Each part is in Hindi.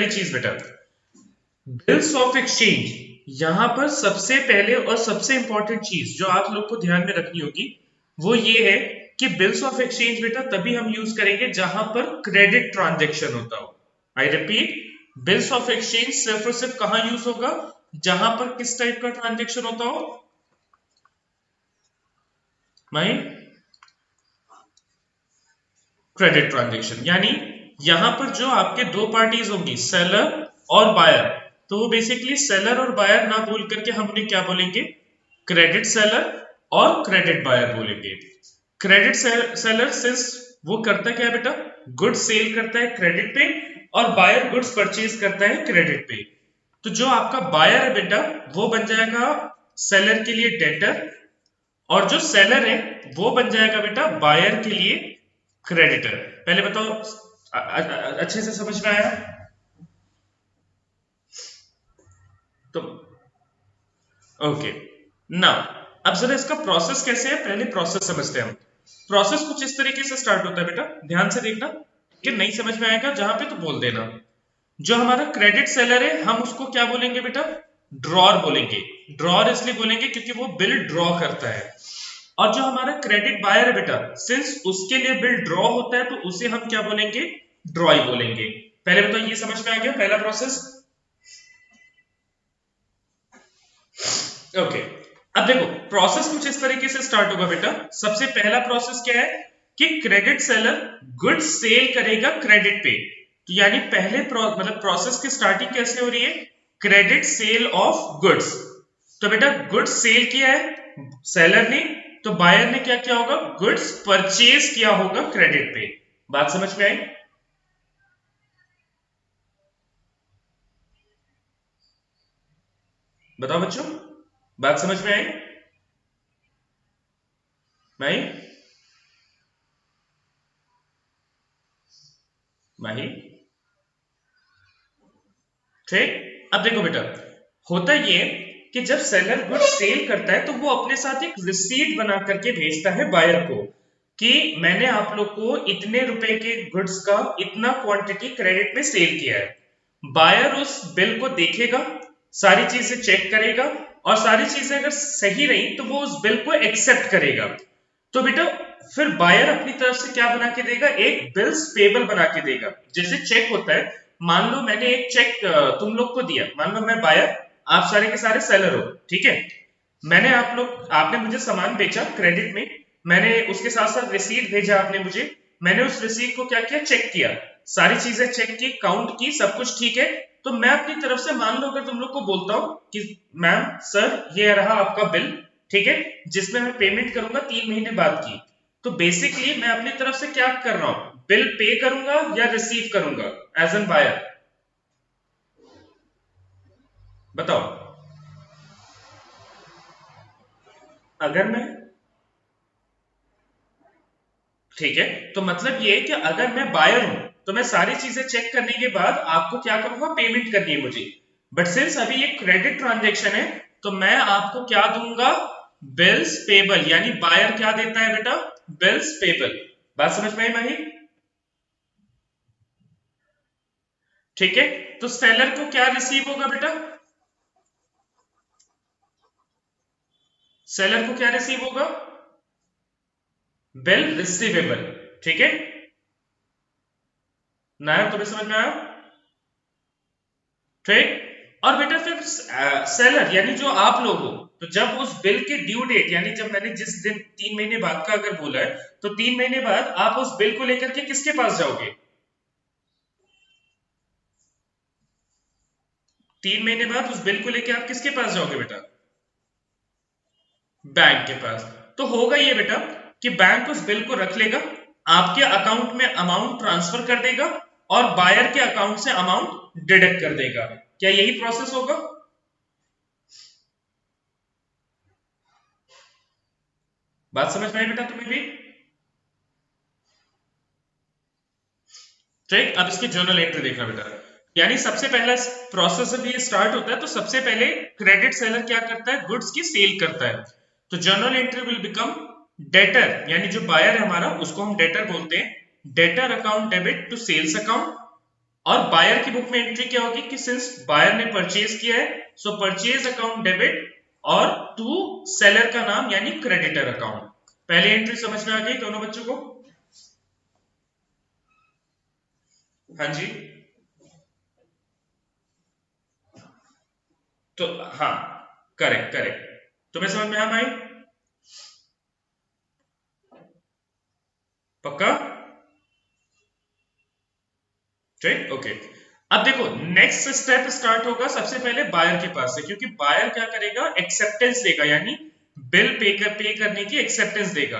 चीज बेटा, बिल्स ऑफ एक्सचेंज। यहां पर सबसे पहले और सबसे इंपॉर्टेंट चीज जो आप लोग को ध्यान में रखनी होगी वो ये है कि बिल्स ऑफ एक्सचेंज बेटा तभी हम यूज करेंगे जहां पर क्रेडिट ट्रांजैक्शन होता हो। I repeat, bills of exchange सिर्फ और सिर्फ कहां यूज होगा, जहां पर किस टाइप का ट्रांजैक्शन होता हो माई क्रेडिट ट्रांजैक्शन। यानी यहां पर जो आपके दो पार्टीज होंगी सेलर और बायर, तो वो बेसिकली सेलर और बायर ना बोल करके हम उन्हें क्या बोलेंगे, क्रेडिट सेलर और क्रेडिट बायर बोलेंगे। क्रेडिट सेलर सिंस वो करता क्या है बेटा, गुड्स सेल करता है क्रेडिट पे और बायर गुड्स परचेज करता है क्रेडिट पे। तो जो आपका बायर है बेटा वो बन जाएगा सेलर के लिए डेटर, और जो सेलर है वो बन जाएगा बेटा बायर के लिए क्रेडिटर। पहले बताओ अच्छे से समझ में आया? तो ओके ना, अब जरा इसका प्रोसेस कैसे है, पहले प्रोसेस समझते हैं हम। प्रोसेस कुछ इस तरीके से स्टार्ट होता है बेटा, ध्यान से देखना कि नहीं समझ में आएगा जहां पे तो बोल देना। जो हमारा क्रेडिट सेलर है हम उसको क्या बोलेंगे बेटा, ड्रॉर बोलेंगे। ड्रॉर इसलिए बोलेंगे क्योंकि वो बिल ड्रॉ करता है। और जो हमारा क्रेडिट बायर है बेटा, सिंस उसके लिए बिल ड्रॉ होता है तो उसे हम क्या बोलेंगे, ड्रॉई बोलेंगे। पहले बताओ ये समझ में आ गया पहला प्रोसेस? ओके, अब देखो प्रोसेस कुछ इस तरीके से स्टार्ट होगा बेटा। सबसे पहला प्रोसेस क्या है कि क्रेडिट सेलर गुड्स सेल करेगा क्रेडिट पे। तो यानी पहले मतलब प्रोसेस की स्टार्टिंग कैसे हो रही है, क्रेडिट सेल ऑफ गुड्स। तो बेटा गुड्स सेल किया है सेलर ने, तो बायर ने क्या किया होगा, गुड्स परचेज किया होगा क्रेडिट पे। बात समझ में आई? बताओ बच्चों, बात समझ में आई? माही माही ठीक। अब देखो बेटा, होता ये कि जब सेलर गुड्स सेल करता है तो वो अपने साथ एक रिसीट बना करके भेजता है बायर को कि मैंने आप लोग को इतने रुपए के गुड्स का इतना क्वांटिटी क्रेडिट में सेल किया है। बायर उस बिल को देखेगा, सारी चीजें चेक करेगा, और सारी चीजें अगर सही रही तो वो उस बिल को एक्सेप्ट करेगा। तो बेटा फिर बायर अपनी तरफ से क्या बना के देगा, एक बिल्स पेबल बना के देगा। जैसे चेक होता है, मान लो मैंने एक चेक तुम लोग को दिया, मान लो मैं बायर, आप सारे के सारे सेलर हो, ठीक है। मैंने आपने मुझे सामान बेचा क्रेडिट में, मैंने उसके साथ साथ रिसीट भेजा आपने मुझे, मैंने उस रिसीट को क्या किया, चेक किया, सारी चीजें चेक की, काउंट की, सब कुछ ठीक है। तो मैं अपनी तरफ से मान लो अगर तुम लोग को बोलता हूं कि मैम सर ये रहा आपका बिल, ठीक है, जिसमें मैं पेमेंट करूंगा 3 महीने बाद की। तो बेसिकली मैं अपनी तरफ से क्या कर रहा हूं, बिल पे करूंगा या रिसीव करूंगा एज एन बायर? बताओ। अगर मैं ठीक है, तो मतलब ये है कि अगर मैं बायर हूं तो मैं सारी चीजें चेक करने के बाद आपको क्या करूंगा, पेमेंट करनी है मुझे। बट सिंस अभी ये क्रेडिट ट्रांजैक्शन है तो मैं आपको क्या दूंगा, बिल्स पेबल। यानी बायर क्या देता है बेटा, बिल्स पेबल। बात समझ में आई माही? ठीक है, तो सेलर को क्या रिसीव होगा बेटा, सेलर को क्या रिसीव होगा, बिल रिसीवेबल। ठीक है, नायब तुम्हें समझ में आया? ठीक। और बेटा फिर सेलर यानी जो आप लोग हो, तो जब उस बिल के ड्यू डेट, यानी जब मैंने जिस दिन 3 महीने बाद का अगर बोला है, तो 3 महीने बाद आप उस बिल को लेकर के किसके पास जाओगे, 3 महीने बाद उस बिल को लेकर आप किसके पास जाओगे बेटा, बैंक के पास। तो होगा ये बेटा कि बैंक उस बिल को रख लेगा, आपके अकाउंट में अमाउंट ट्रांसफर कर देगा और बायर के अकाउंट से अमाउंट डिडक्ट कर देगा। क्या यही प्रोसेस होगा? बात समझ में आई बेटा तुम्हें भी? ठीक, अब इसकी जर्नल एंट्री देखना बेटा। यानी सबसे पहला प्रोसेस जब ये स्टार्ट होता है तो सबसे पहले क्रेडिट सेलर क्या करता है, गुड्स की सेल करता है। तो journal entry will become debtor, यानी जो बायर है हमारा उसको हम डेटर बोलते हैं, debtor account debit to sales account. और बायर की बुक में एंट्री क्या होगी कि सिंस बायर ने परचेज किया है सो परचेज अकाउंट डेबिट और टू सेलर का नाम यानी क्रेडिटर अकाउंट। पहले एंट्री समझ में आ गई दोनों बच्चों को? हाँ जी, तो हाँ, करेक्ट करेक्ट, तुम्हें समझ में आ भाई? पक्का? ठीक, ओके। अब देखो नेक्स्ट स्टेप स्टार्ट होगा सबसे पहले बायर के पास से, क्योंकि बायर क्या करेगा, एक्सेप्टेंस देगा, यानी बिल पे करने की एक्सेप्टेंस देगा।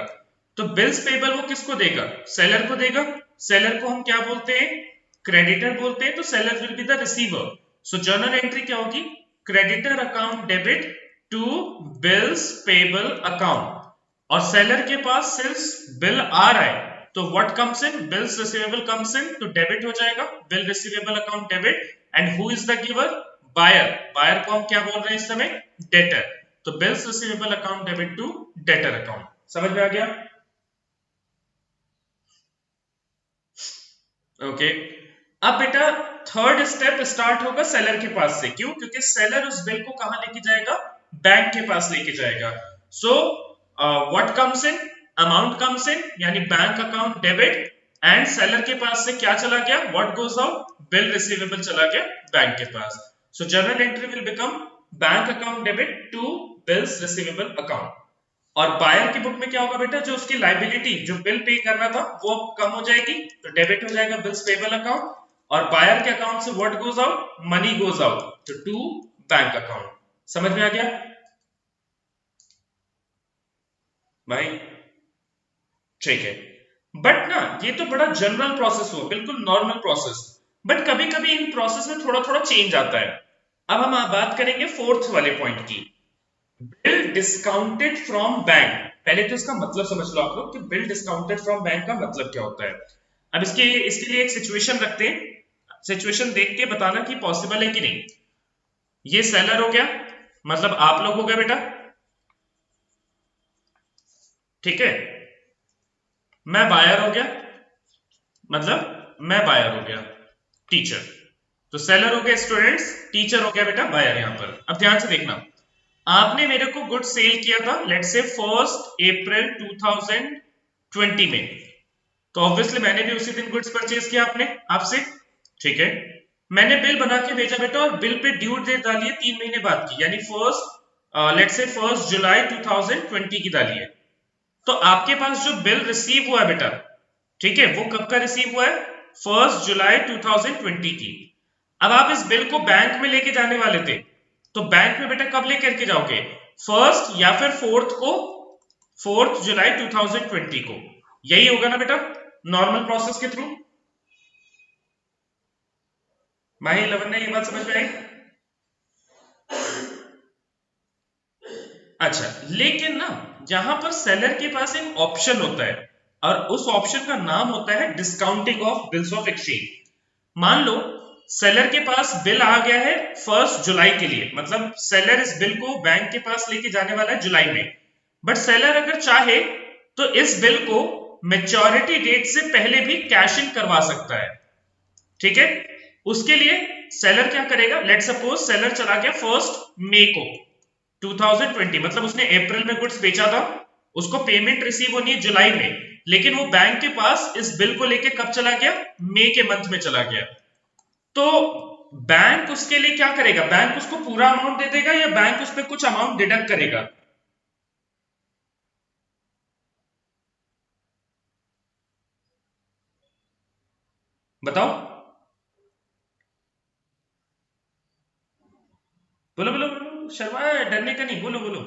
तो बिल्स पेबल वो किसको देगा? सेलर को देगा। सेलर को हम क्या बोलते हैं? क्रेडिटर बोलते हैं। तो seller will be the receiver. So journal entry क्या होगी? Creditor account debit to bills payable account. और सेलर के पास सिंस बिल आ रहा है तो what comes in? Bills receivable comes in, तो डेबिट हो जाएगा bill receivable account debit. And who is the giver? Buyer. Buyer को हम क्या बोल रहे हैं इस समय? डेटर। तो bills receivable account debit to debtor account. समझ में आ गया? ओके। अब बेटा थर्ड स्टेप स्टार्ट होगा सेलर के पास से। क्यों? क्योंकि सेलर उस बिल को कहां लेके जाएगा? बैंक के पास लेके जाएगा। So what comes in? Amount comes in, यानी bank account debit. And seller के पास से क्या चला गया? What goes out? Bill receivable चला गया बैंक के पास। So journal entry will become bank account debit to bills receivable account. और बायर की बुक में क्या होगा बेटा? जो उसकी लाइबिलिटी, जो बिल पे कर रहा था, वो कम हो जाएगी, तो डेबिट हो जाएगा बिल्स पेबल अकाउंट। और बायर के अकाउंट से what goes out? Money goes out तो टू बैंक अकाउंट। समझ में आ गया भाई? ठीक है। बट ना ये तो बड़ा जनरल प्रोसेस हुआ, बिल्कुल नॉर्मल प्रोसेस। बट कभी कभी इन प्रोसेस में थोड़ा थोड़ा चेंज आता है। अब हम बात करेंगे फोर्थ वाले पॉइंट की, बिल डिस्काउंटेड फ्रॉम बैंक। पहले तो इसका मतलब समझ लो आप लोग कि बिल डिस्काउंटेड फ्रॉम बैंक का मतलब क्या होता है। अब इसके इसके लिए एक सिचुएशन रखते हैं। सिचुएशन देख के बताना कि पॉसिबल है कि नहीं। ये सेलर हो गया, मतलब आप लोग हो गए बेटा, ठीक है। मैं बायर हो गया, मतलब मैं बायर हो गया, टीचर। तो सेलर हो गया स्टूडेंट्स, टीचर हो गया बेटा बायर। यहां पर अब ध्यान से देखना, आपने मेरे को गुड सेल किया था लेट्स से 1 अप्रैल 2020 में। तो ऑब्वियसली मैंने भी उसी दिन गुड्स परचेज किया आपने आपसे, ठीक है। मैंने बिल बना के भेजा बेटा, और बिल पे ड्यू डेट डाली है 3 महीने बाद की, यानी लेट्स से 1 जुलाई 2020 की डाली है। तो आपके पास जो बिल रिसीव हुआ है बेटा, ठीक है, वो कब का रिसीव हुआ है? 1 जुलाई 2020 की। अब आप इस बिल को बैंक में लेके जाने वाले थे, तो बैंक में बेटा कब लेकर के जाओगे? फर्स्ट या फिर फोर्थ को? 4 जुलाई 2020 को। यही होगा ना बेटा नॉर्मल प्रोसेस के थ्रू। माही लवन्या ये बात समझ में आई? अच्छा, लेकिन ना यहां पर सेलर के पास एक ऑप्शन होता है, और उस ऑप्शन का नाम होता है discounting of bills of exchange. मान लो सेलर के पास बिल आ गया है 1 जुलाई के लिए, मतलब सेलर इस बिल को बैंक के पास लेके जाने वाला है जुलाई में। बट सेलर अगर चाहे तो इस बिल को मेच्योरिटी डेट से पहले भी कैश इन करवा सकता है, ठीक है। उसके लिए सेलर क्या करेगा? लेट सपोज सेलर चला गया 1 मई को 2020, मतलब उसने अप्रैल में गुड्स बेचा था, उसको पेमेंट रिसीव होनी है जुलाई में, लेकिन वो बैंक के पास इस बिल को लेके कब चला गया? मई के मंथ में चला गया। तो बैंक उसके लिए क्या करेगा? बैंक उसको पूरा अमाउंट दे देगा या बैंक उस पर कुछ अमाउंट डिडक्ट करेगा? बताओ, बोलो बोलो बोलो, शर्मा डरने का नहीं, बोलो बोलो।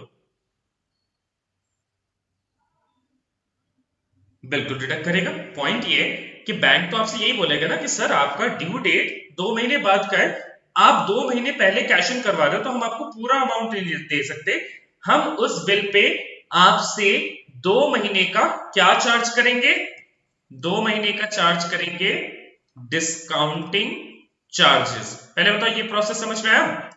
बिल्कुल डिडक्ट करेगा। पॉइंट ये कि बैंक तो आपसे यही बोलेगा ना कि सर आपका ड्यू डेट 2 महीने बाद का है, आप 2 महीने पहले कैश इन करवा रहे हो, तो हम आपको पूरा अमाउंट नहीं दे सकते। हम उस बिल पे आपसे 2 महीने का क्या चार्ज करेंगे? 2 महीने का चार्ज करेंगे डिस्काउंटिंग चार्जेस। पहले बताओ ये प्रोसेस समझ में आया?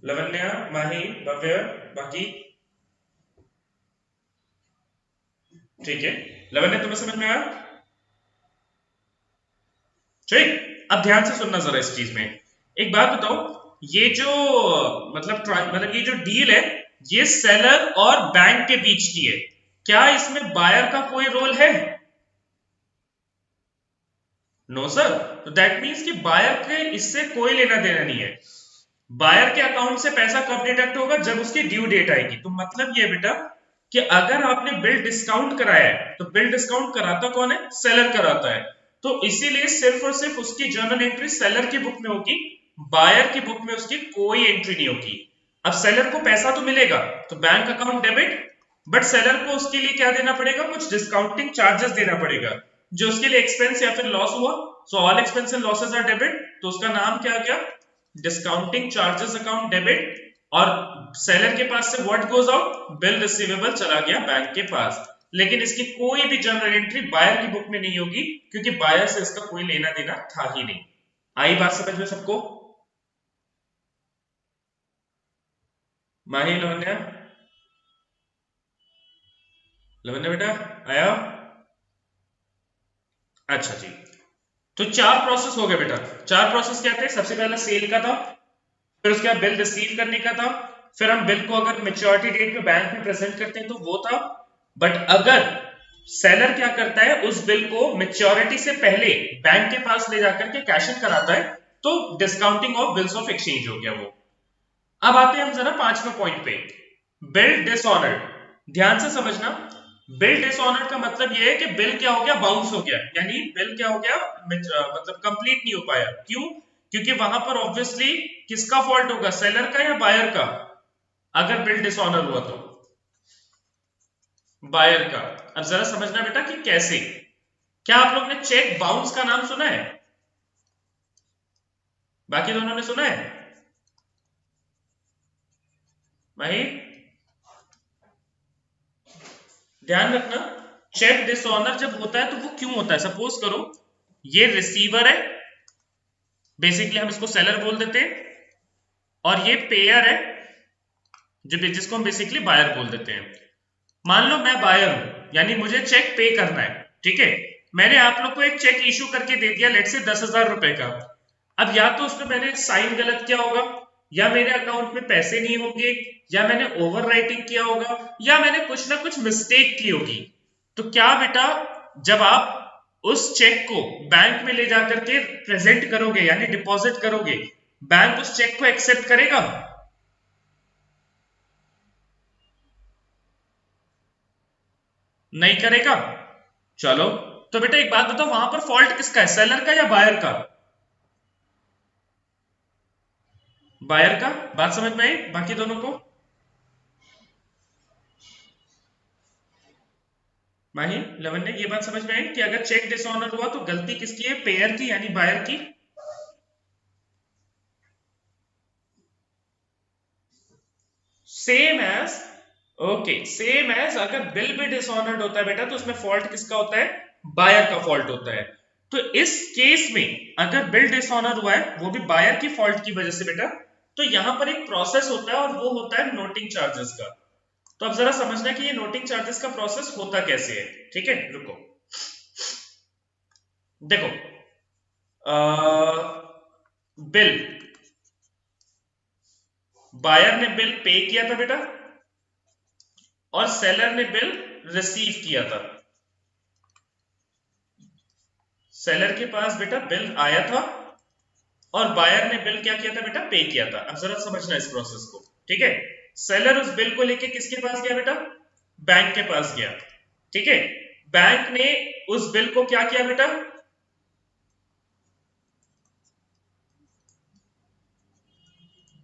लवन्या, माही, भव्य, बाकी? ठीक है। लवन्या तुम्हें समझ में आया? ठीक, अब ध्यान से सुनना जरा इस चीज में। एक बात बताओ, ये जो मतलब ये जो डील है, ये सेलर और बैंक के बीच की है, क्या इसमें बायर का कोई रोल है? No sir. तो दैट मीन्स कि बायर के इससे कोई लेना देना नहीं है। बायर के अकाउंट से पैसा कब डिडक्ट होगा? जब उसकी ड्यू डेट आएगी। तो मतलब ये बेटा कि अगर आपने बिल डिस्काउंट कराया है तो बिल डिस्काउंट कराता कौन है? सेलर कराता है। तो इसीलिए सिर्फ और सिर्फ उसकी जर्नल एंट्री सेलर की बुक में होगी, बायर की बुक में उसकी कोई एंट्री नहीं होगी। अब सेलर को पैसा तो मिलेगा, तो bank account debit, but seller को उसके लिए क्या देना पड़ेगा? कुछ डिस्काउंटिंग चार्जेस देना पड़ेगा, जो उसके लिए एक्सपेंस या फिर लॉस हुआ। So all expense and losses are debit, तो उसका नाम क्या गया? Discounting charges account debit. और सेलर के पास से what goes out? Bill receivable चला गया बैंक के पास। लेकिन इसकी कोई भी जर्नल एंट्री बायर की बुक में नहीं होगी, क्योंकि बायर से इसका कोई लेना देना था ही नहीं। आई बात समझ में सबको? माही लवन्या, लवन्या बेटा आया? अच्छा जी। तो चार प्रोसेस हो गए बेटा। चार प्रोसेस क्या थे? सबसे पहला सेल का था, फिर उसके बाद बिल रिसीव करने का था, फिर हम बिल को अगर मेच्योरिटी डेट पे बैंक में प्रेजेंट करते हैं तो वो था। बट अगर सेलर क्या करता है, उस बिल को मेच्योरिटी से पहले बैंक के पास ले जाकर के कैश इन कराता है, तो discounting of bills of exchange हो गया वो। अब आते हैं हम जरा पांचवें पॉइंट पे, बिल डिसऑनर्ड। ध्यान से समझना, बिल डिसऑनर्ड का मतलब यह है कि बिल क्या हो गया? बाउंस हो गया, यानी बिल क्या हो गया? मतलब कंप्लीट नहीं हो पाया। क्यों? क्योंकि वहां पर ऑब्वियसली किसका फॉल्ट होगा? सेलर का या बायर का? अगर बिल डिसऑनर हुआ तो बायर का। अब जरा समझना बेटा कि कैसे। क्या आप लोग ने चेक बाउंस का नाम सुना है? बाकी दोनों ने सुना है? भाई ध्यान रखना, चेक डिसऑनर जब होता है तो वो क्यों होता है? सपोज करो ये रिसीवर है, बेसिकली हम इसको सेलर बोल देते हैं, और ये पेयर है जो जिसको हम बेसिकली बायर बोल देते हैं। मान लो मैं बायर हूं, यानी मुझे चेक पे करना है, ठीक है। मैंने आप लोग को एक चेक इशू करके दे दिया, लेट से 10,000 रुपए का। अब या तो उसमें मैंने साइन गलत किया होगा, या मेरे अकाउंट में पैसे नहीं होंगे, या मैंने ओवर राइटिंग किया होगा, या मैंने कुछ ना कुछ मिस्टेक की होगी। तो क्या बेटा, जब आप उस चेक को बैंक में ले जाकर के प्रेजेंट करोगे, यानी डिपॉजिट करोगे, बैंक उस चेक को एक्सेप्ट करेगा? नहीं करेगा। चलो, तो बेटा एक बात बताओ, वहां पर फॉल्ट किसका है? सेलर का या बायर का? बायर का। बात समझ में आई बाकी दोनों को? माही लवन्य, ये बात समझ में आई कि अगर चेक डिसऑनर हुआ तो गलती किसकी है? पेयर की, यानी बायर की। Same as, okay, same as अगर बिल भी डिसऑनर्ड होता है बेटा, तो उसमें फॉल्ट किसका होता है? बायर का फॉल्ट होता है। तो इस केस में अगर बिल डिसऑनर हुआ है, वो भी बायर की फॉल्ट की वजह से बेटा, तो यहां पर एक प्रोसेस होता है, और वो होता है नोटिंग चार्जेस का। तो अब जरा समझना कि ये नोटिंग चार्जेस का प्रोसेस होता कैसे है। ठीक है, रुको, देखो, बिल, बायर ने बिल पे किया था बेटा, और सेलर ने बिल रिसीव किया था। सेलर के पास बेटा बिल आया था, और बायर ने बिल क्या किया था बेटा? पे किया था। अब जरा समझना इस प्रोसेस को, ठीक है। सेलर उस बिल को लेके किसके पास गया बेटा? बैंक के पास गया, ठीक है। बैंक ने उस बिल को क्या किया बेटा?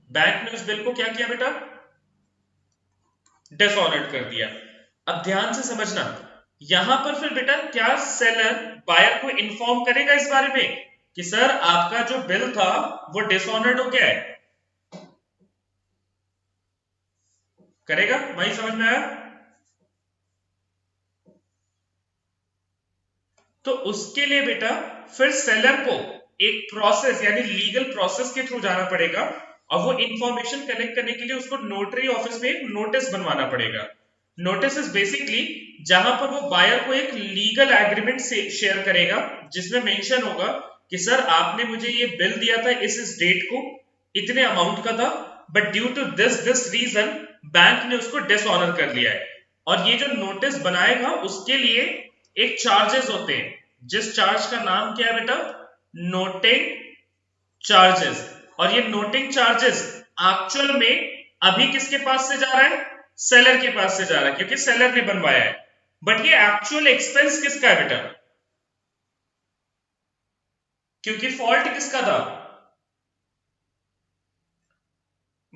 बैंक ने उस बिल को क्या किया बेटा? डिसऑनर्ड कर दिया। अब ध्यान से समझना, यहां पर फिर बेटा क्या सेलर बायर को इन्फॉर्म करेगा इस बारे में कि सर आपका जो बिल था वो डिसऑनर्ड हो गया है? करेगा? वही समझ में आया? तो उसके लिए बेटा फिर सेलर को एक प्रोसेस, यानी लीगल प्रोसेस के थ्रू जाना पड़ेगा, और वो इंफॉर्मेशन कलेक्ट करने के लिए उसको नोटरी ऑफिस में एक नोटिस बनवाना पड़ेगा। नोटिस इज बेसिकली जहां पर वो बायर को एक लीगल एग्रीमेंट से शेयर करेगा, जिसमें मेंशन होगा कि सर आपने मुझे ये बिल दिया था इस डेट को, इतने अमाउंट का था, but due to this reason bank ने उसको डिसऑनर कर लिया है। और ये जो नोटिस बनाएगा उसके लिए एक चार्जेस होते हैं, जिस चार्ज का नाम क्या है बेटा, नोटिंग चार्जेस। और ये नोटिंग चार्जेस एक्चुअल में अभी किसके पास से जा रहा है, सेलर के पास से जा रहा है, क्योंकि सेलर ने बनवाया है। बट ये एक्चुअल एक्सपेंस किसका है बेटा, क्योंकि फॉल्ट किसका था,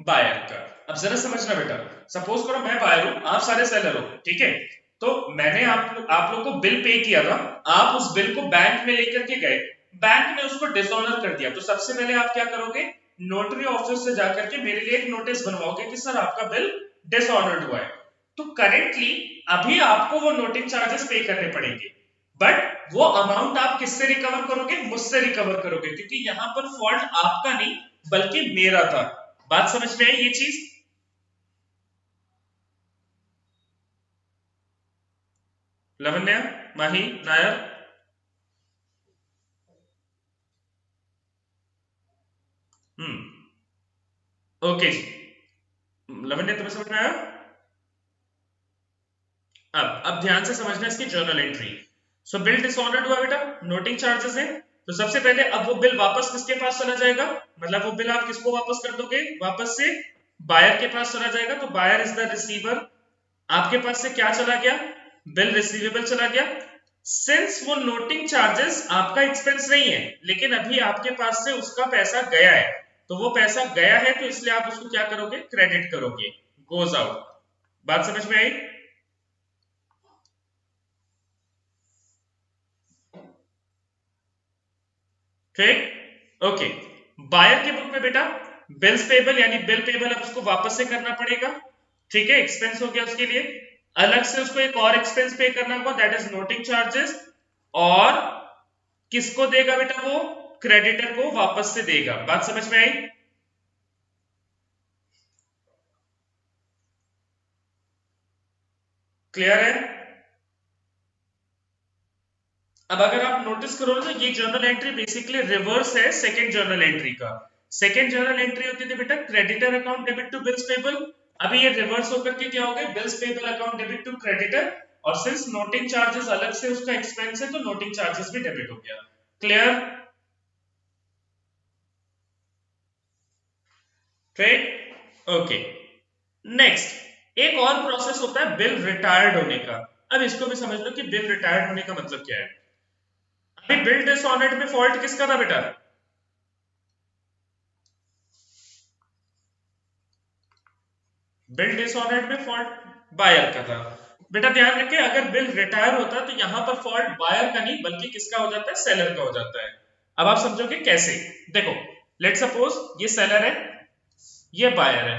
बायर का। अब जरा समझना बेटा, सपोज करो मैं बायर हूं, आप सारे सेलर हो, ठीक है। तो मैंने आप लोग को बिल पे किया था, आप उस बिल को बैंक में लेकर के गए, बैंक ने उसको डिसऑनर कर दिया। तो सबसे पहले आप क्या करोगे, नोटरी ऑफिस से जाकर के मेरे लिए एक नोटिस बनवाओगे कि सर आपका बिल डिसऑनर्ड हुआ है। तो करेंटली अभी आपको वो नोटिंग चार्जेस पे करने पड़ेंगे, बट वो अमाउंट आप किससे रिकवर करोगे, मुझसे रिकवर करोगे, क्योंकि यहां पर फॉल्ट आपका नहीं बल्कि मेरा था। बात समझ में आई ये चीज? लवन्या, माही, नायर, ओके जी। लवन्या तुम्हें समझ में आया? अब ध्यान से समझना इसकी जर्नल एंट्री। सो बिल डिसऑर्डर्ड हुआ बेटा, नोटिंग चार्जेस है। तो सबसे पहले अब वो बिल वापस किसके पास चला जाएगा, मतलब वो बिल आप किसको वापस कर दोगे, वापस से बायर के पास चला जाएगा। तो बायर इज द रिसीवर, आपके पास से क्या चला गया, बिल रिसीवेबल चला गया। सिंस वो नोटिंग चार्जेस आपका एक्सपेंस नहीं है, लेकिन अभी आपके पास से उसका पैसा गया है, तो वो पैसा गया है तो इसलिए आप उसको क्या करोगे, क्रेडिट करोगे, गोज आउट। बात समझ में आई? ठीक, ओके। बायर के बुक में बेटा बिल्स पेबल यानी बिल पेबल अब उसको वापस से करना पड़ेगा, ठीक है, एक्सपेंस हो गया उसके लिए। अलग से उसको एक और एक्सपेंस पे करना होगा, दैट इज नोटिंग चार्जेस। और किसको देगा बेटा, वो क्रेडिटर को वापस से देगा। बात समझ में आई? क्लियर है? अब अगर आप नोटिस करो तो ये जर्नल एंट्री बेसिकली रिवर्स है सेकंड जर्नल एंट्री का। सेकंड जर्नल एंट्री होती थी बेटा creditor account debit to bills payable, अभी ये रिवर्स होकर के क्या हो गया, bills payable account debit to creditor. और सिंस नोटिंग चार्जेस अलग से उसका एक्सपेंस है तो नोटिंग चार्जेस भी डेबिट हो गया। क्लियर? Right, okay. नेक्स्ट एक और प्रोसेस होता है बिल रिटायर्ड होने का। अब इसको भी समझ लो कि बिल रिटायर्ड होने का मतलब क्या है। अभी बिल डिसऑनर्ड में फॉल्ट किसका था बेटा, बिल डिसऑनर्ड में फॉल्ट बायर का था। बेटा ध्यान रखें, अगर बिल रिटायर होता तो यहां पर फॉल्ट बायर का नहीं बल्कि किसका हो जाता है, सेलर का हो जाता है। अब आप समझोगे कैसे, देखो लेट सपोज ये सेलर है, ये बायर है,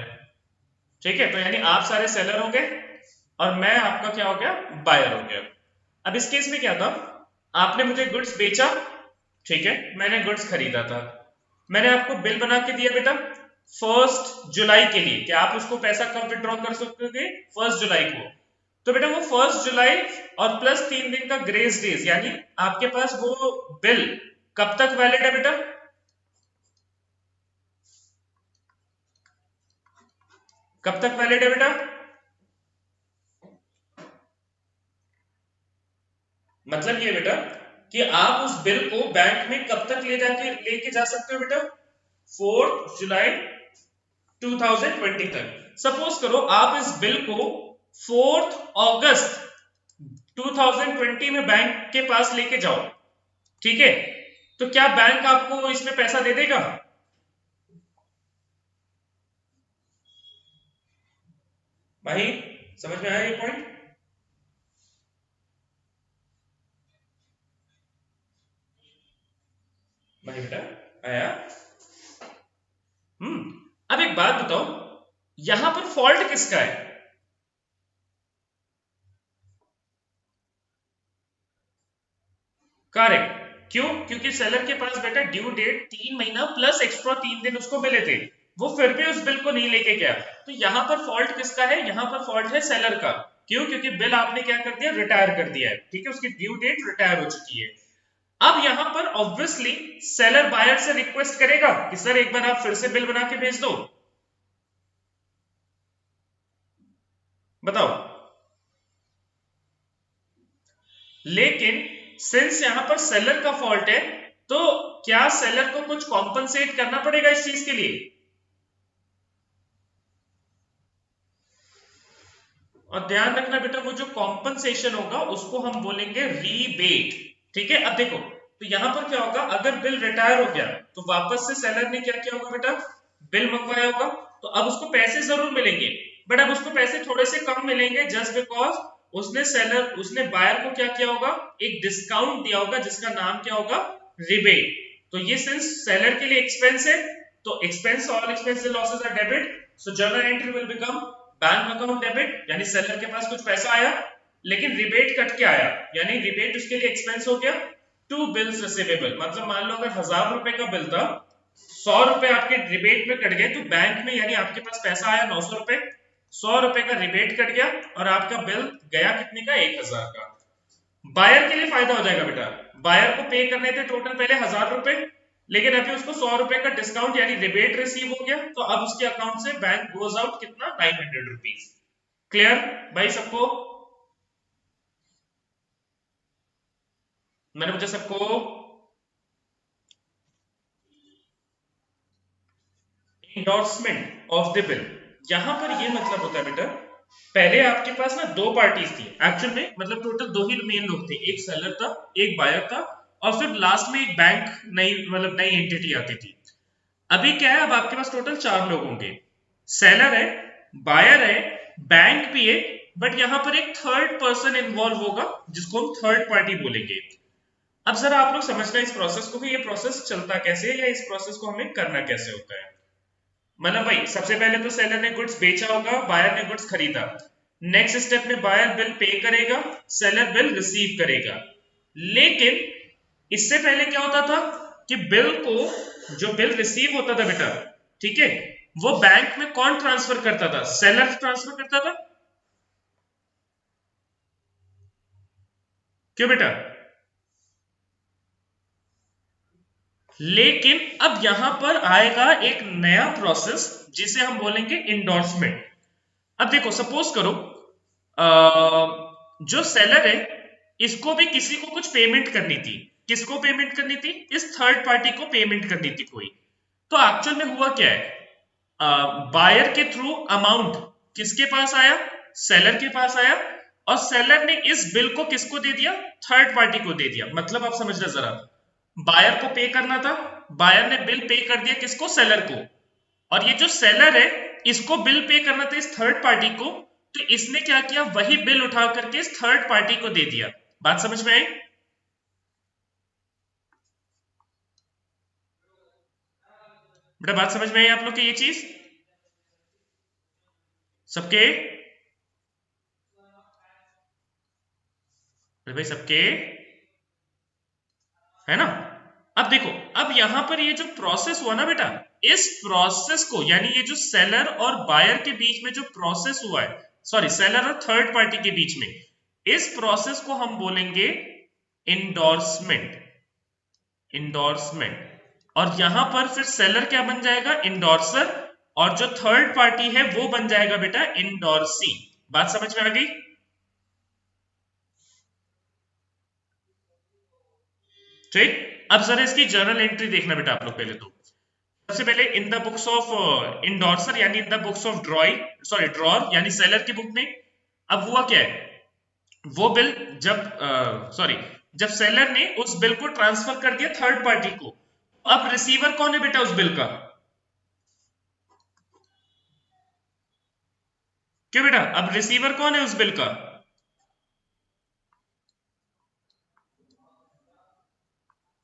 ठीक है। तो यानी आप सारे सेलर हो गए और मैं आपका क्या हो गया, बायर हो गया। अब इस केस में क्या था, आपने मुझे गुड्स बेचा, ठीक है, मैंने गुड्स खरीदा था, मैंने आपको बिल बना के दिया बेटा 1 जुलाई के लिए कि आप उसको पैसा कब विड्रॉ कर सकते, 1 जुलाई को। तो बेटा वो 1 जुलाई और प्लस 3 दिन का ग्रेस डेज, यानी आपके पास वो बिल कब तक वैलिड है बेटा, कब तक वैलिड है बेटा, मतलब ये बेटा कि आप उस बिल को बैंक में कब तक लेके जा सकते हो बेटा, 4 जुलाई 2020 तक। सपोज करो आप इस बिल को 4 अगस्त 2020 में बैंक के पास लेके जाओ, ठीक है, तो क्या बैंक आपको इसमें पैसा दे देगा, भाई समझ में आया ये पॉइंट? भाई बेटा आया? अब एक बात बताओ, यहां पर फॉल्ट किसका है, करेक्ट। क्यों, क्योंकि सेलर के पास बेटा ड्यू डेट 3 महीना प्लस एक्स्ट्रा 3 दिन उसको मिले थे, वो फिर भी उस बिल को नहीं लेके गया। तो यहां पर फॉल्ट किसका है, यहां पर फॉल्ट है सेलर का। क्यों, क्योंकि बिल आपने क्या कर दिया, रिटायर कर दिया है, ठीक है, उसकी ड्यू डेट रिटायर हो चुकी है। अब यहां पर ऑब्वियसली सेलर बायर से रिक्वेस्ट करेगा कि सर एक बार आप फिर से बिल बना के भेज दो, बताओ। लेकिन सिंस यहां पर सेलर का फॉल्ट है, तो क्या सेलर को कुछ कॉम्पनसेट करना पड़ेगा इस चीज के लिए? और ध्यान रखना बेटा, वो जो कॉम्पनसेशन होगा उसको हम बोलेंगे रीबेट। ठीक है, अब देखो, तो यहां पर क्या होगा, अगर बिल रिटायर हो गया तो वापस से सेलर ने क्या किया होगा बेटा, बिल मंगवाया होगा, तो अब उसको पैसे जरूर मिलेंगे, बट अब उसको पैसे थोड़े से कम मिलेंगे, जस्ट बिकॉज उसने बायर को क्या किया होगा, एक डिस्काउंट दिया होगा जिसका नाम क्या होगा, रिबेट। तो ये सिंस सेलर के लिए एक्सपेंस है, तो expense, all expenses losses are debit, so journal entry will become bank account debit, यानी सेलर के पास कुछ पैसा आया, लेकिन रिबेट कट के आया, यानी रिबेट उसके लिए एक्सपेंस हो गया। टू बिल्स रिसीवेबल, मतलब मान लो अगर 1000 रुपए का बिल था, 100 रुपए आपके रिबेट में कट गए, तो बैंक में यानी आपके पास पैसा आया 900 रुपए, 100 रुपए का रिबेट कट गया और आपका बिल गया कितने का, 1000 का। बायर के लिए फायदा हो जाएगा बेटा, बायर को पे करने थे टोटल पहले 1000 रुपए, लेकिन अभी उसको 100 रुपए का डिस्काउंट यानी रिबेट रिसीव हो गया, तो अब उसके अकाउंट से बैंक गोज आउट कितना, 900 रुपीज। क्लियर भाई सबको? मैंने पूछा सबको? इंडोर्समेंट ऑफ द बिल, यहां पर ये मतलब होता है बेटा, पहले आपके पास ना दो पार्टीज थी एक्चुअल में, मतलब टोटल दो ही मेन लोग थे, एक सेलर था, एक बायर था, और फिर लास्ट में एक बैंक, नई मतलब नई एंटिटी आती थी। अभी क्या है, अब आपके पास टोटल चार लोग होंगे, सेलर है, बायर है, बैंक भी है, बट यहां पर एक थर्ड पर्सन इन्वॉल्व होगा जिसको हम थर्ड पार्टी बोलेंगे। अब जरा आप लोग समझना इस प्रोसेस को, कि ये प्रोसेस चलता कैसे है या इस प्रोसेस को हमें करना कैसे होता है। मतलब भाई सबसे पहले तो सेलर ने गुड्स बेचा होगा, बायर ने गुड्स खरीदा, नेक्स्ट स्टेप में बायर बिल पे करेगा, सेलर बिल रिसीव करेगा। लेकिन इससे पहले क्या होता था कि बिल को, जो बिल रिसीव होता था बेटा, ठीक है, वो बैंक में कौन ट्रांसफर करता था, सेलर ट्रांसफर करता था, क्यों बेटा? लेकिन अब यहां पर आएगा एक नया प्रोसेस जिसे हम बोलेंगे इंडोर्समेंट। अब देखो, सपोज करो जो सेलर है इसको भी किसी को कुछ पेमेंट करनी थी, किसको पेमेंट करनी थी, इस थर्ड पार्टी को पेमेंट करनी थी कोई। तो एक्चुअल में हुआ क्या है, बायर के थ्रू अमाउंट किसके पास आया, सेलर के पास आया, और सेलर ने इस बिल को किसको दे दिया, थर्ड पार्टी को दे दिया। मतलब आप समझ रहे जरा, बायर को पे करना था, बायर ने बिल पे कर दिया किसको, सेलर को, और ये जो सेलर है इसको बिल पे करना था इस थर्ड पार्टी को, तो इसने क्या किया, वही बिल उठा करके इस थर्ड पार्टी को दे दिया। बात समझ में आई? बेटा बात समझ में आई आप लोग की ये चीज सबके? अरे भाई सबके है ना? अब देखो, अब यहां पर ये जो प्रोसेस हुआ ना बेटा, इस प्रोसेस को, यानी ये जो सेलर और बायर के बीच में जो प्रोसेस हुआ है, सॉरी सेलर और थर्ड पार्टी के बीच में, इस प्रोसेस को हम बोलेंगे इंडोर्समेंट। इंडोर्समेंट, और यहां पर फिर सेलर क्या बन जाएगा, इंडोर्सर, और जो थर्ड पार्टी है वो बन जाएगा बेटा इंडोर्सी। बात समझ में आ गई? ठीक, अब जरा इसकी जर्नल एंट्री देखना बेटा आप लोग पहले तो। सबसे पहले इन द बुक्स ऑफ इंडोर्सर, यानी in the books of drawing, sorry drawer, यानी सेलर की बुक में। अब हुआ क्या है, वो बिल जब सॉरी जब सेलर ने उस बिल को ट्रांसफर कर दिया थर्ड पार्टी को, अब रिसीवर कौन है बेटा उस बिल का, क्यों बेटा, अब रिसीवर कौन है उस बिल का,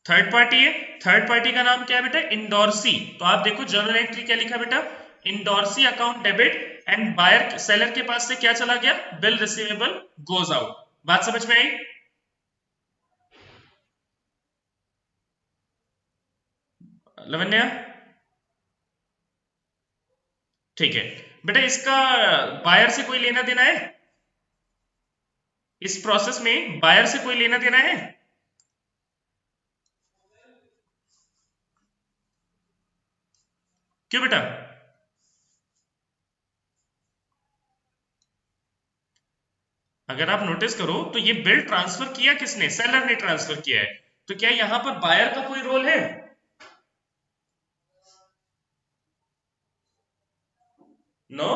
थर्ड पार्टी है। थर्ड पार्टी का नाम क्या है बेटा, इंडोर्सी। तो आप देखो जर्नल एंट्री क्या लिखा बेटा, endorsee account debit, and buyer seller के पास से क्या चला गया, बिल रिसीवेबल गोज आउट। बात समझ में आई? लवन्या? ठीक है बेटा, इसका बायर से कोई लेना देना है, इस प्रोसेस में बायर से कोई लेना देना है? क्यों बेटा? अगर आप नोटिस करो तो ये बिल ट्रांसफर किया किसने? सेलर ने ट्रांसफर किया है। तो क्या यहां पर बायर का कोई रोल है? नो।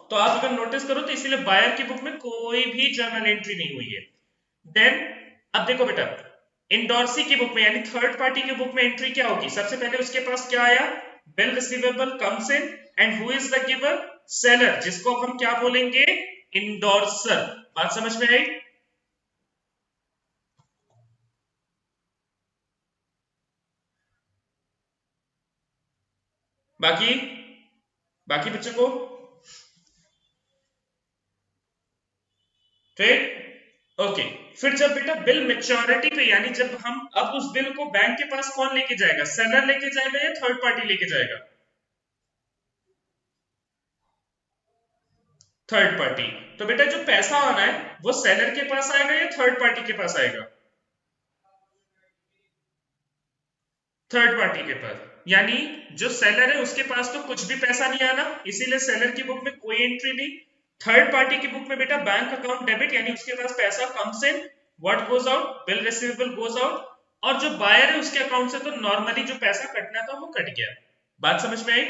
तो आप अगर नोटिस करो तो इसीलिए बायर की बुक में कोई भी जर्नल एंट्री नहीं हुई है। देन अब देखो बेटा, इंडोर्सी की बुक में यानी थर्ड पार्टी की बुक में एंट्री क्या होगी? सबसे पहले उसके पास क्या आया? Bill receivable comes in and who is the giver? Seller, जिसको हम क्या बोलेंगे? इंडोर्सर। बात समझ में आई? बाकी बाकी बच्चों को ठीक? ओके। फिर जब बेटा बिल मेच्योरिटी पे यानी जब हम अब उस बिल को बैंक के पास कौन लेके जाएगा? सेलर लेके जाएगा या थर्ड पार्टी लेके जाएगा? Third party. तो बेटा जो पैसा आना है वो सेलर के पास आएगा या थर्ड पार्टी के पास आएगा? थर्ड पार्टी के पास। यानी जो सेलर है उसके पास तो कुछ भी पैसा नहीं आना, इसीलिए सेलर की बुक में कोई एंट्री नहीं। थर्ड पार्टी की बुक में बेटा बैंक अकाउंट डेबिट यानी उसके पास पैसा comes in, what goes out? Bill receivable goes out. और जो बायर है उसके अकाउंट से तो नॉर्मली जो पैसा कटना था वो कट गया। बात समझ में आई?